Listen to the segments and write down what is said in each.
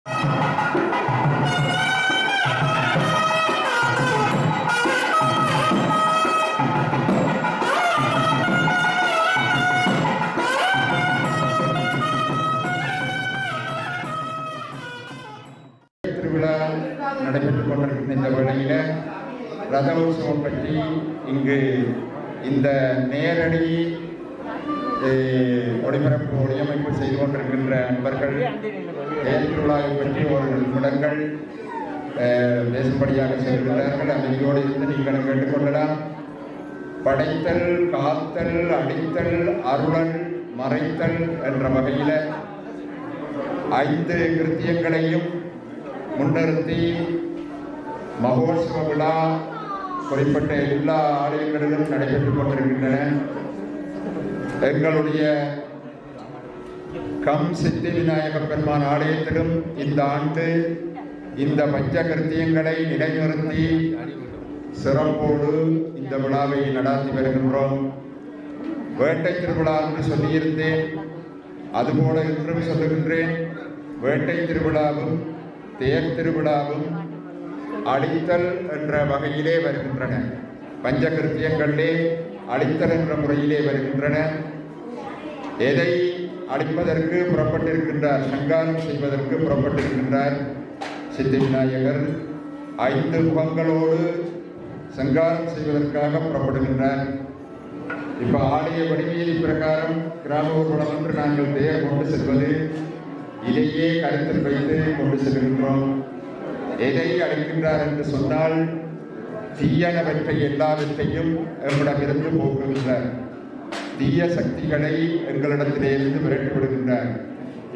திருவிழா நடைபெற்றுக் கொண்டிருக்கின்ற இந்த வேளையில ரத உற்சவம் பற்றி இங்கு இந்த நேரடி ஒளிபரப்பு ஒளியமைப்பு செய்து கொண்டிருக்கின்ற நண்பர்கள் திருவிழாவை பற்றி ஒரு நிமிடங்கள் பேசும்படியாக செல்கிறார்கள். அமைதியோடு இருந்து நீங்கள் கேட்டுக்கொள்ளலாம். படைத்தல், காத்தல், அடித்தல், அருளல், மறைத்தல் என்ற வகையில் 5 கிருத்தியங்களையும் முன்னிறுத்தி மகோத்சவ விழா குறிப்பிட்ட எல்லா ஆலயங்களிலும் நடைபெற்றுக் கொண்டிருக்கின்றன. எங்களுடைய சித்தி விநாயக பெருமான் ஆலயத்திலும் இந்த ஆண்டு இந்த பஞ்ச கிருத்தியங்களை நிலைநிறுத்தி சிறப்போடு இந்த விழாவை நடாத்தி வருகின்றோம். வேட்டை திருவிழா என்று சொல்லியிருந்தேன், அதுபோல என்றும் சொல்லுகின்றேன். வேட்டை திருவிழாவும் தேர் திருவிழாவும் அழித்தல் என்ற வகையிலே வருகின்றன. பஞ்சகிருத்தியங்களிலே அழித்தல் என்ற முறையிலே வருகின்றன. எதை அழிப்பதற்கு புறப்பட்டிருக்கின்றார், சங்காரம் செய்வதற்கு புறப்பட்டிருக்கின்றார் சித்தி விநாயகர். 5 முகங்களோடு சங்காரம் செய்வதற்காக புறப்படுகின்றார். இப்ப ஆலய வடிவீதி பிரகாரம் கிராம ஊர்வலம் என்று நாங்கள் தேர் கொண்டு செல்வது இதையே கருத்தில் வைத்து கொண்டு செல்கின்றோம். எதை அழைக்கின்றார் என்று சொன்னால் தீயனவற்றை எல்லாவற்றையும் எம்மிடமிருந்து போக்குகின்றார். தீய சக்திகளை எங்களிடத்திலிருந்து விரட்டி விடுகின்றார்.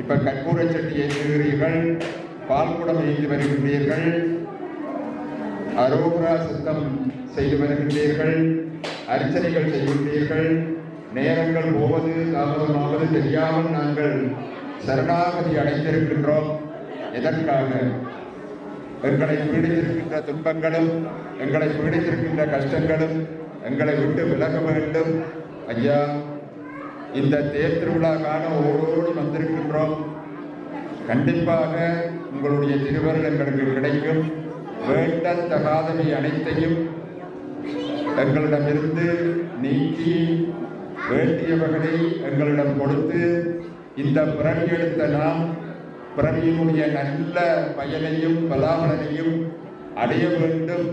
இப்ப கற்பூர சட்டி ஏற்றுகிறீர்கள், பால்குடம் ஏந்தி வருகின்றீர்கள், அரோகரா சித்தம் செய்து வருகின்றீர்கள், அர்ச்சனைகள் செய்கின்றீர்கள். நேரங்கள் போவது தாமதமாவது தெரியாமல் நாங்கள் சரணாகதி அடைந்திருக்கின்றோம். எதற்காக? எங்களை பீடித்திருக்கின்ற துன்பங்களும் எங்களை பீடித்திருக்கின்ற கஷ்டங்களும் எங்களை விட்டு விலக வேண்டும். ஐயா, இந்த தேர் திருவிழா காண ஓடோடி வந்திருக்கின்றோம். கண்டிப்பாக உங்களுடைய திருவருள் எங்களுக்கு கிடைக்கும். வேண்டத்தகாதவை அனைத்தையும் எங்களிடமிருந்து நீக்கி வேண்டியவர்களை எங்களிடம் கொடுத்து இந்த பிறவி எடுத்த நாம் பிறவியினுடைய நல்ல பயனையும் பலாபலனையும் அடைய வேண்டும்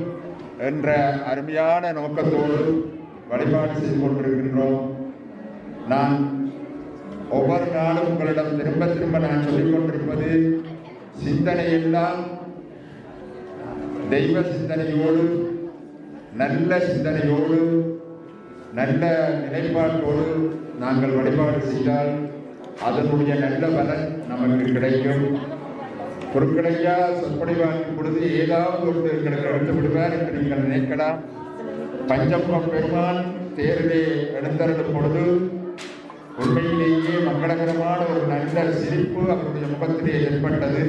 என்ற அருமையான நோக்கத்தோடு வழிபாடு செய்து கொண்டிருக்கின்றோம். நான் ஒவ்வொரு நாளும் உங்களிடம் திரும்ப திரும்ப நான் சொல்லிக் கொண்டிருப்பது, சிந்தனையெல்லாம் தெய்வ சிந்தனையோடு, நல்ல சிந்தனையோடு, நல்ல நிலைப்பாட்டோடு நாங்கள் வழிபாடு செய்தால் அதனுடைய நல்ல பலன் நமக்கு கிடைக்கும். பொருட்களையா சொற்பொழிவாக்கும் பொழுது ஏதாவது ஒன்று எங்களுக்கு எடுத்து விடுவார் என்று நீங்கள் நினைக்கலாம். பஞ்சமுக பெருமான் தேரிலே எழுந்தருளும் பொழுது உண்மையிலேயே மங்களகரமான ஒரு நல்ல சிரிப்பு அவருடைய முகத்திலே ஏற்பட்டது.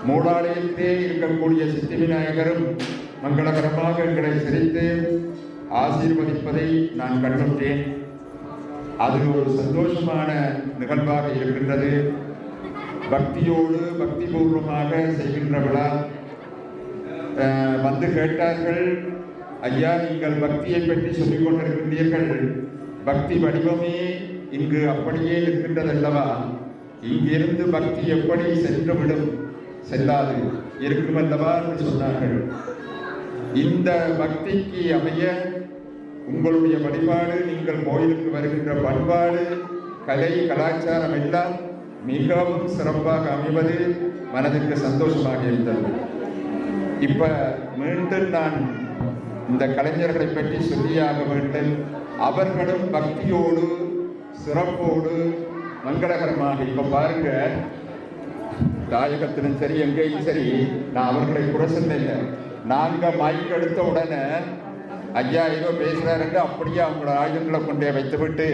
மூலாலயத்திலே இருக்கக்கூடிய சித்தி விநாயகரும் மங்களகரமாக எங்களை சிரித்து ஆசீர்வதிப்பதை நான் கண்டுட்டேன். அது ஒரு சந்தோஷமான நிகழ்வாக இருக்கின்றது. பக்தியோடு பக்திபூர்வமாக செய்கின்ற விழா. வந்து கேட்டார்கள், ஐயா நீங்கள் பக்தியை பற்றி சொல்லிக் கொண்டிருக்கின்றீர்கள், பக்தி வடிவமே இங்கு அப்படியே இருக்கின்றதல்லவா, இங்கிருந்து பக்தி எப்படி சென்றுவிடும்? செல்லாது இருக்குமல்லவா என்று சொன்னார்கள். இந்த பக்திக்கு அமைய உங்களுடைய வழிபாடு, நீங்கள் கோயிலுக்கு வருகின்ற பண்பாடு, கலை, கலாச்சாரம் எல்லாம் மிகவும் சிறப்பாக அமைவது மனதுக்கு சந்தோஷமாக இருந்தது. இப்ப மீண்டும் நான் இந்த கலைஞர்களை பற்றி சொல்லியாக வேண்டும். அவர்களும் பக்தியோடு சிறப்போடு மங்களகரமாக, இப்ப பாருங்க, தாயகத்திலும் சரி எங்கேயும் சரி, நான் அவர்களை குறை சொல்ல. நாங்க மைக் எடுத்த உடனே ஐயா ஏதோ பேசுறாருங்க, அப்படியே அவங்களோட ஆயுதங்களை கொண்டே வைத்துவிட்டு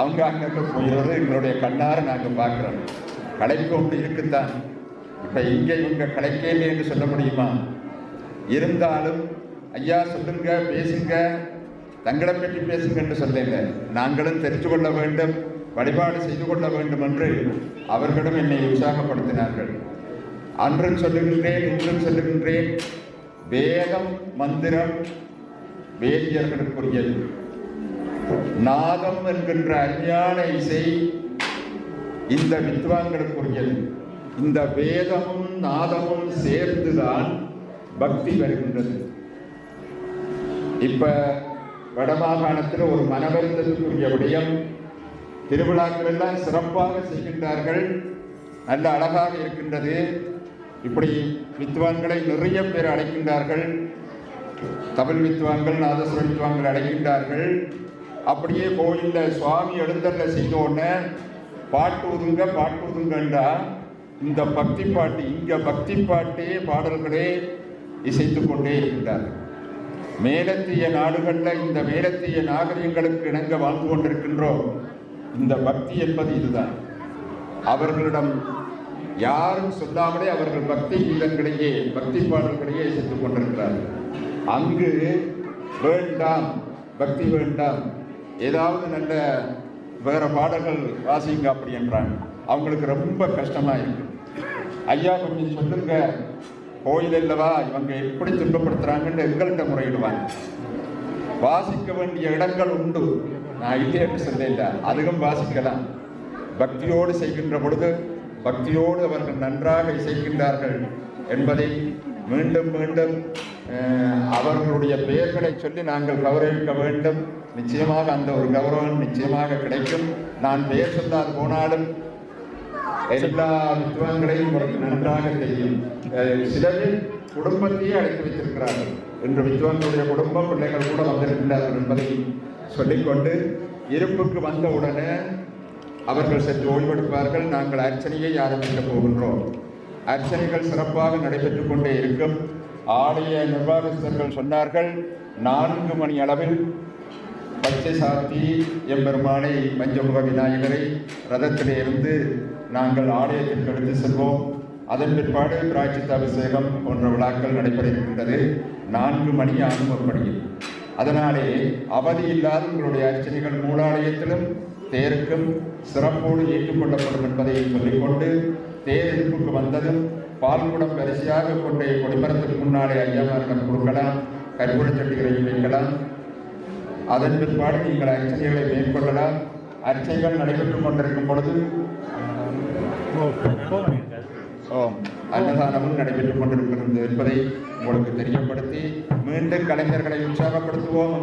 அவங்க அங்கே போயிடுறது எங்களுடைய கண்ணார நாங்கள் பார்க்குறோம். கலைக்கு ஒன்று இருக்குத்தான். இப்போ இங்கே இவங்க கலைக்கேலே என்று சொல்ல முடியுமா? இருந்தாலும் ஐயா சொல்லுங்க, பேசுங்க, தங்களை பற்றி பேசுங்க என்று சொல்லல. நாங்களும் தெரிந்து கொள்ள வேண்டும், வழிபாடு செய்து கொள்ள வேண்டும் என்று அவர்களும் என்னை உற்சாகப்படுத்தினார்கள். அன்றும் சொல்லுகின்றேன், இன்றும் சொல்லுகின்றேன், வேதம் மந்திரம் வேதியர்களுக்குரியது. நாதம் என்கின்ற அஞ்ஞான இசை இந்த வித்வான்களுக்குரியது. இந்த வேதமும் நாதமும் சேர்ந்துதான் பக்தி வருகின்றது. இப்ப வடமாகாணத்தில் ஒரு மனவருத்தத்துக்குரிய விடயம், திருவிழாக்கள் எல்லாம் சிறப்பாக செய்கின்றார்கள், நல்ல அழகாக இருக்கின்றது. இப்படி வித்வான்களை நிறைய பேர் அழைக்கின்றார்கள், தமிழ் வித்வான்கள், நாதஸ்வர வித்வான்கள் அழைக்கின்றார்கள். அப்படியே கோயிலில் சுவாமி எழுந்தருள செய்தோன்னே பாட்டு ஒதுங்கண்டா இந்த பக்தி பாட்டு, இங்க பக்தி பாட்டே பாடல்களே இசைத்து கொண்டே இருக்கின்றார்கள். மேலத்திய நாடுகளில் இந்த மேலத்திய நாகரிகங்களுக்கு இணங்க வாழ்ந்து கொண்டிருக்கின்றோம். இந்த பக்தி என்பது இதுதான். அவர்களிடம் யாரும் சொல்லாமலே அவர்கள் பக்தி கீதங்களையே, பக்தி பாடல்களையே இசைத்துக் கொண்டிருக்கிறார்கள். அங்கு வேண்டாம், பக்தி வேண்டாம், ஏதாவது நல்ல வேற பாடல்கள் வாசிங்க அப்படி என்றாங்க. அவங்களுக்கு ரொம்ப கஷ்டமா இருக்கு. ஐயா கொஞ்சம் சொல்லுங்க, கோயில் இல்லவா, இவங்க எப்படி துன்பப்படுத்துறாங்கன்னு எங்கள்கிட்ட முறையிடுவாங்க. வாசிக்க வேண்டிய இடங்கள் உண்டு, நான் இல்லை என்று சொல்ல, அதுவும் வாசிக்கலாம். பக்தியோடு செய்கின்ற பொழுது பக்தியோடு அவர்கள் நன்றாக இசைக்கின்றார்கள் என்பதை மீண்டும் மீண்டும் அவர்களுடைய பெயர்களை சொல்லி நாங்கள் கௌரவிக்க வேண்டும். நிச்சயமாக அந்த ஒரு கௌரவம் நிச்சயமாக கிடைக்கும். நான் பெயர் சொல்லாது போனாலும் எல்லா வித்வான்களையும் நன்றாக தெரியும். சிலர் குடும்பத்தையே அழைத்து வைத்திருக்கிறார்கள். இன்று வித்வான்களுடைய குடும்பம் பிள்ளைகள் கூட வந்திருக்கின்றார்கள் என்பதை சொல்லிக்கொண்டு, இருப்புக்கு வந்த உடனே அவர்கள் சற்று ஓய்வெடுப்பார்கள். நாங்கள் அர்ச்சனையை ஆரம்பிக்கப் போகின்றோம். அர்ச்சனைகள் சிறப்பாக நடைபெற்றுக் கொண்டே இருக்கும். ஆலய நிர்வாகஸ்தர்கள் சொன்னார்கள், 4 மணி அளவில் பச்சை சாத்தி எம்பெருமானை, பஞ்சமுக விநாயகரை ரதத்திலே இருந்து நாங்கள் ஆலயத்திற்கு எடுத்து செல்வோம். அதன் பிற்பாடு பிராய்ச்சித்த அபிஷேகம் போன்ற விழாக்கள் நடைபெற இருக்கின்றது. 4 மணி ஆகும்படியில். அதனாலே அவதி இல்லாத உங்களுடைய அர்ச்சனைகள் மூலாலயத்திலும் தேருக்கும் சிறப்போடு ஏற்றுக்கொள்ளப்படும் என்பதை சொல்லிக்கொண்டு, தேர் இருப்புக்கு வந்ததும் பால்குடம் வரிசையாக கொண்டே கொடிமரத்துக்கு முன்னாலே ஐயாமாரிடம் கொடுக்கலாம், கற்பூரச் சட்டிகளை வைக்கலாம். அதன் பிற்பாடு நீங்கள் அர்ச்சனைகளை மேற்கொள்ளலாம். அர்ச்சனைகள் நடைபெற்றுக் கொண்டிருக்கும் பொழுது அன்னதானமும் நடைபெற்றுக் கொண்டிருக்கிறது என்பதை உங்களுக்கு தெரியப்படுத்தி மீண்டும் கலைஞர்களை உற்சாகப்படுத்துவோம்.